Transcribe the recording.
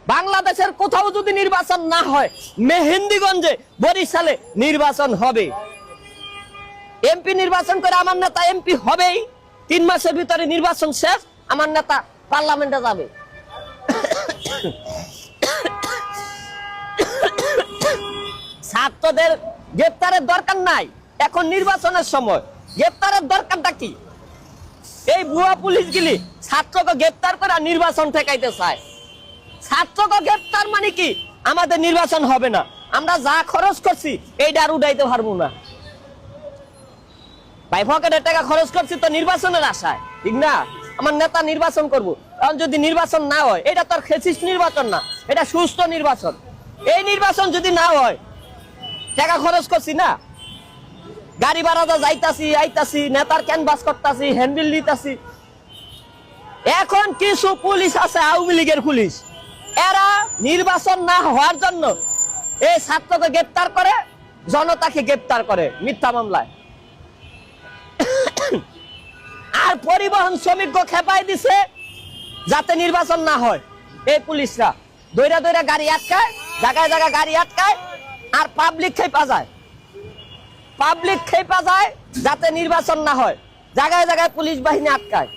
বাংলাদেশের কোথাও যদি নির্বাচন না হয়, মেহেন্দিগঞ্জে, বরিশালে নির্বাচন হবে। এমপি নির্বাচন করে আমার নেতা এমপি হবেই। 3 মাসের ভিতরে নির্বাচন শেষ, আমার নেতা পার্লামেন্টে যাবে। ছাত্রদের গ্রেপ্তারের দরকার নাই, এখন নির্বাচনের সময়। গ্রেপ্তারের দরকারটা কি? এই ভুয়া পুলিশগুলি ছাত্রকে গ্রেপ্তার করে নির্বাচন ঠেকাইতে চায়। ছাত্রকে গ্রেপ্তার মানে কি? আমাদের নির্বাচন হবে না, আমরা যা খরচ করছি এইটা আর উঠাইতে পারবো না। ভাই পকেটের টাকা খরচ করছি তো নির্বাচনের আশায়, ঠিক না? আমার নেতা নির্বাচন করব, কারণ যদি নির্বাচন না হয়, এটা তো আর ফ্যাসিস্ট নির্বাচন না, এটা সুস্থ নির্বাচন। এই নির্বাচন যদি না হয়, টাকা খরচ করছি না, গাড়ি ভাড়া যাইতাছি আইতাছি, নেতার ক্যানভাস করতাছি, হ্যান্ডবিল দিতাছি। এখন কিছু পুলিশ আছে, আওয়ামী লীগের পুলিশ, এরা নির্বাচন না হওয়ার জন্য এই ছাত্রকে গ্রেপ্তার করে, জনতাকে গ্রেপ্তার করে মিথ্যা মামলায়। আর পরিবহন শ্রমিককে খেপাই দিছে যাতে নির্বাচন না হয়। এই পুলিশরা দৈরা দৈরা গাড়ি আটকায়, জায়গায় জায়গায় গাড়ি আটকায়, আর পাবলিক খেপা যায়। পাবলিক খেপা যায় যাতে নির্বাচন না হয়, জায়গায় জায়গায় পুলিশ বাহিনী আটকায়।